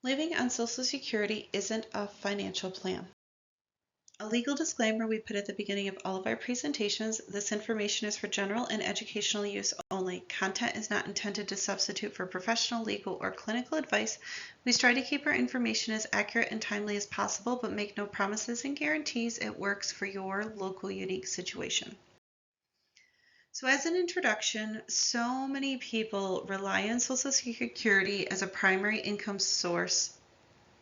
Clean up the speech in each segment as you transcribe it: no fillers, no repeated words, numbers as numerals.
Living on Social Security isn't a financial plan. A legal disclaimer we put at the beginning of all of our presentations: this information is for general and educational use only. Content is not intended to substitute for professional, legal, or clinical advice. We strive to keep our information as accurate and timely as possible, but make no promises and guarantees it works for your local unique situation. So as an introduction, so many people rely on Social Security as a primary income source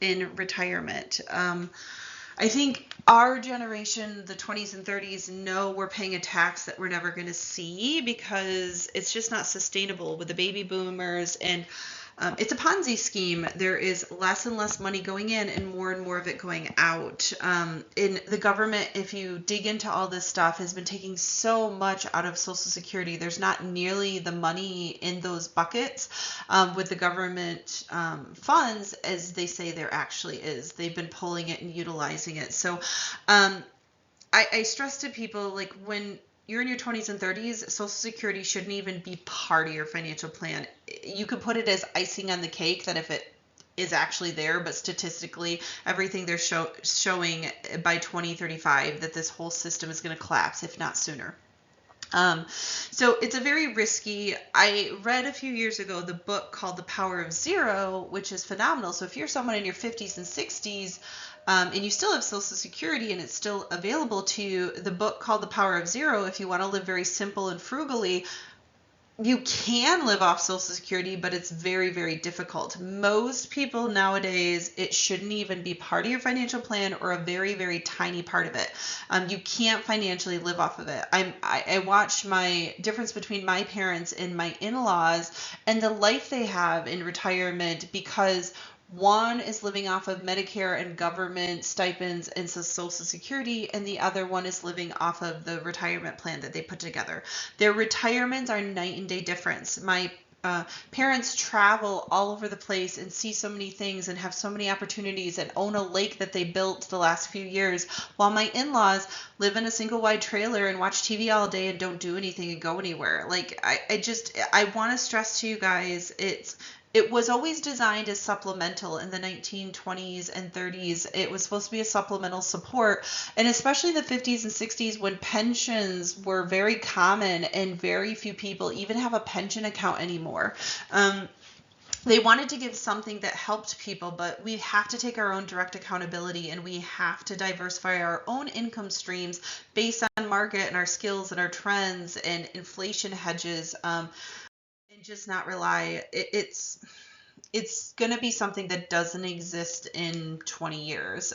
in retirement. I think our generation, the 20s and 30s, know we're paying a tax that we're never going to see because it's just not sustainable with the baby boomers, and it's a Ponzi scheme. There is less and less money going in and more of it going out. In the government, if you dig into all this stuff, has been taking so much out of Social Security. There's not nearly the money in those buckets with the government funds as they say there actually is. They've been pulling it and utilizing it. So I stress to people, like, when you're in your 20s and 30s, Social Security shouldn't even be part of your financial plan. You could put it as icing on the cake, that if it is actually there, but statistically, everything they're showing by 2035 that this whole system is going to collapse, if not sooner. So it's a very risky. I read a few years ago the book called The Power of Zero, which is phenomenal. So if you're someone in your 50s and 60s, and you still have Social Security and it's still available to you, the book called The Power of Zero, if you want to live very simple and frugally, you can live off Social Security, but it's very, very difficult. Most people nowadays, it shouldn't even be part of your financial plan, or a very, very tiny part of it. You can't financially live off of it. I watch my difference between my parents and my in-laws and the life they have in retirement, because one is living off of Medicare and government stipends and Social Security, and the other one is living off of the retirement plan that they put together. Their retirements are night and day difference. My parents travel all over the place and see so many things and have so many opportunities and own a lake that they built the last few years, while my in-laws live in a single wide trailer and watch TV all day and don't do anything and go anywhere. Like, I want to stress to you guys, it was always designed as supplemental in the 1920s and 30s. It was supposed to be a supplemental support, and especially the 50s and 60s, when pensions were very common and very few people even have a pension account anymore. They wanted to give something that helped people, but we have to take our own direct accountability, and we have to diversify our own income streams based on market and our skills and our trends and inflation hedges. And just not rely. It's going to be something that doesn't exist in 20 years.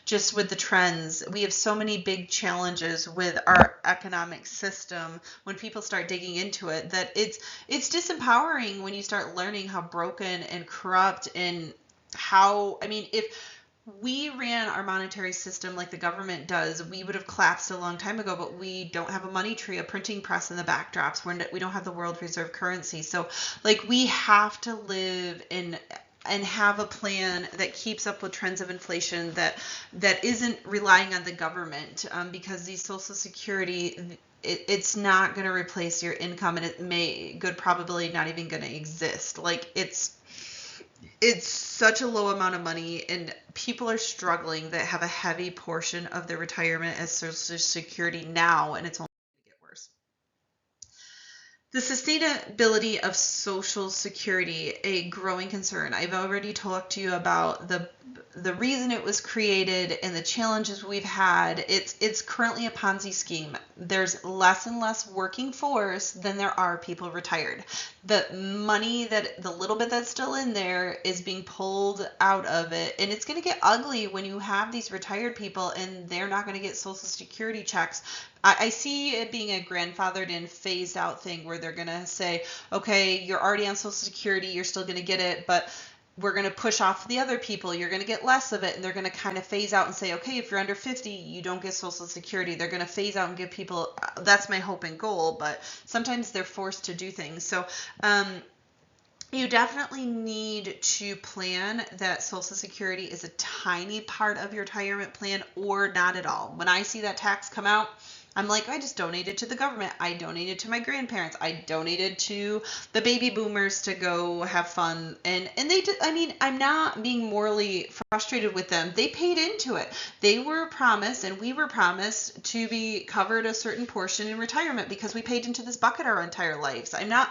Just with the trends, we have so many big challenges with our economic system when people start digging into it, that it's disempowering when you start learning how broken and corrupt and how, I mean, if we ran our monetary system like the government does, we would have collapsed a long time ago, but we don't have a money tree, a printing press in the backdrops. We don't have the world reserve currency. So, like, we have to live in and have a plan that keeps up with trends of inflation, that isn't relying on the government, because these Social Security, it's not going to replace your income, and it may, good probability, not even going to exist. Like, it's such a low amount of money, and people are struggling that have a heavy portion of their retirement as Social Security now, and it's only going to get worse. The sustainability of Social Security, a growing concern. I've already talked to you about the reason it was created and the challenges we've had. It's currently a Ponzi scheme. There's less and less working force than there are people retired. The money, that the little bit that's still in there, is being pulled out of it, and it's going to get ugly when you have these retired people and they're not going to get Social Security checks. I see it being a grandfathered in, phased out thing, where they're going to say, okay, you're already on Social Security, you're still going to get it, but we're going to push off the other people, you're going to get less of it. And they're going to kind of phase out and say, okay, if you're under 50, you don't get Social Security. They're going to phase out and give people, that's my hope and goal, but sometimes they're forced to do things. So you definitely need to plan that Social Security is a tiny part of your retirement plan, or not at all. When I see that tax come out, I'm like, I just donated to the government. I donated to my grandparents. I donated to the baby boomers to go have fun. And they did, I mean, I'm not being morally frustrated with them. They paid into it. They were promised, and we were promised to be covered a certain portion in retirement because we paid into this bucket our entire lives. I'm not,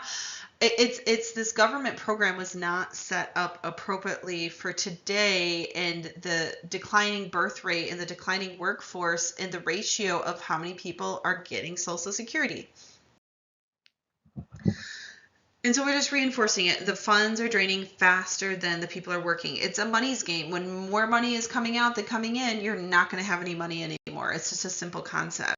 it's this government program was not set up appropriately for today, and the declining birth rate and the declining workforce and the ratio of how many people are getting Social Security. And so we're just reinforcing it. The funds are draining faster than the people are working. It's a money's game. When more money is coming out than coming in, you're not going to have any money anymore. It's just a simple concept.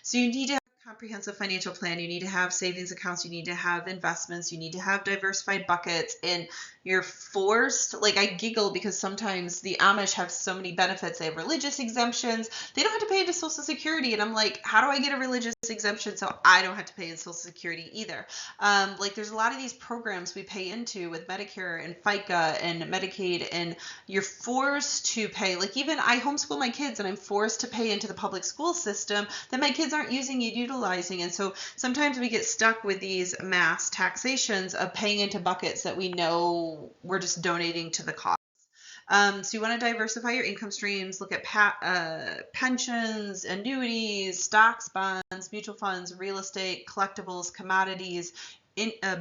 So you need to have a comprehensive financial plan. You need to have savings accounts. You need to have investments. You need to have diversified buckets. And you're forced, like I giggle because sometimes the Amish have so many benefits. They have religious exemptions. They don't have to pay into Social Security. And I'm like, how do I get a religious exemption so I don't have to pay in Social Security either? Like there's a lot of these programs we pay into with Medicare and FICA and Medicaid, and you're forced to pay. Like even I homeschool my kids and I'm forced to pay into the public school system that my kids aren't using and utilizing. And so sometimes we get stuck with these mass taxations of paying into buckets that we know we're just donating to the cause. So you want to diversify your income streams, look at pensions, annuities, stocks, bonds, mutual funds, real estate, collectibles, commodities,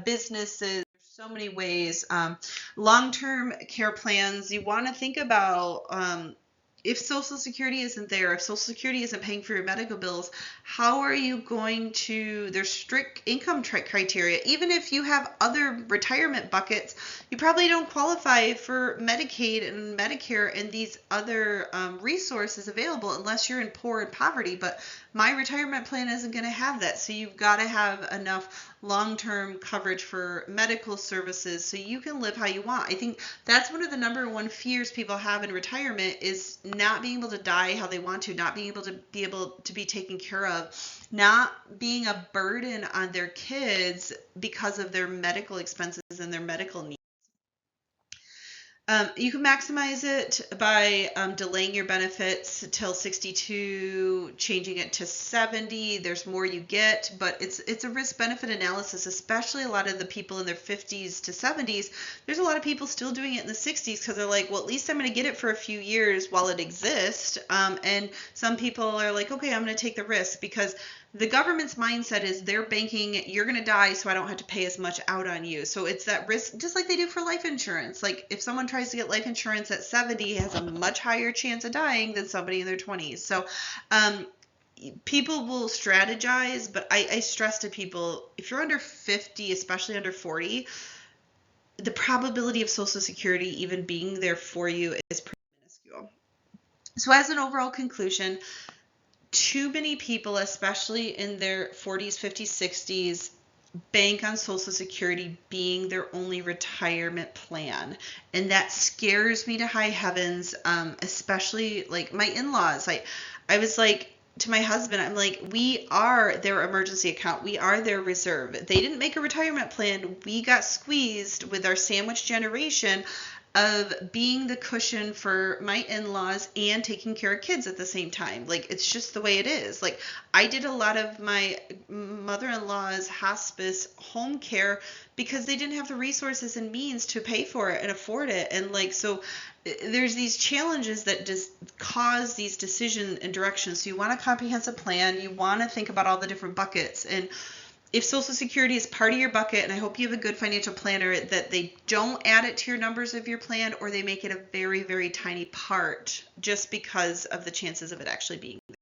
businesses. So many ways. Long-term care plans, you want to think about if Social Security isn't there, if Social Security isn't paying for your medical bills, how are you going to, there's strict income criteria. Even if you have other retirement buckets, you probably don't qualify for Medicaid and Medicare and these other resources available unless you're in poor and poverty. But my retirement plan isn't going to have that. So you've got to have enough long-term coverage for medical services so you can live how you want. I think that's one of the number one fears people have in retirement is not being able to die how they want to, not being able to be taken care of, not being a burden on their kids because of their medical expenses and their medical needs. You can maximize it by delaying your benefits till 62, changing it to 70. There's more you get, but it's a risk-benefit analysis, especially a lot of the people in their 50s to 70s. There's a lot of people still doing it in the 60s because they're like, well, at least I'm going to get it for a few years while it exists. And some people are like, okay, I'm going to take the risk because the government's mindset is they're banking, you're going to die, so I don't have to pay as much out on you. So it's that risk, just like they do for life insurance. Like if someone tries to get life insurance at 70, has a much higher chance of dying than somebody in their 20s. So people will strategize, but I stress to people, if you're under 50, especially under 40, the probability of Social Security even being there for you is pretty minuscule. So as an overall conclusion, too many people, especially in their 40s, 50s, 60s, bank on Social Security being their only retirement plan. And that scares me to high heavens, especially like my in-laws. I was like, to my husband, I'm like, we are their emergency account. We are their reserve. They didn't make a retirement plan. We got squeezed with our sandwich generation of being the cushion for my in-laws and taking care of kids at the same time. Like, it's just the way it is. Like, I did a lot of my mother-in-law's hospice home care because they didn't have the resources and means to pay for it and afford it. And like, so there's these challenges that just cause these decisions and directions. So you want a comprehensive plan. You want to think about all the different buckets. And if Social Security is part of your bucket, and I hope you have a good financial planner, that they don't add it to your numbers of your plan or they make it a very, very tiny part just because of the chances of it actually being there.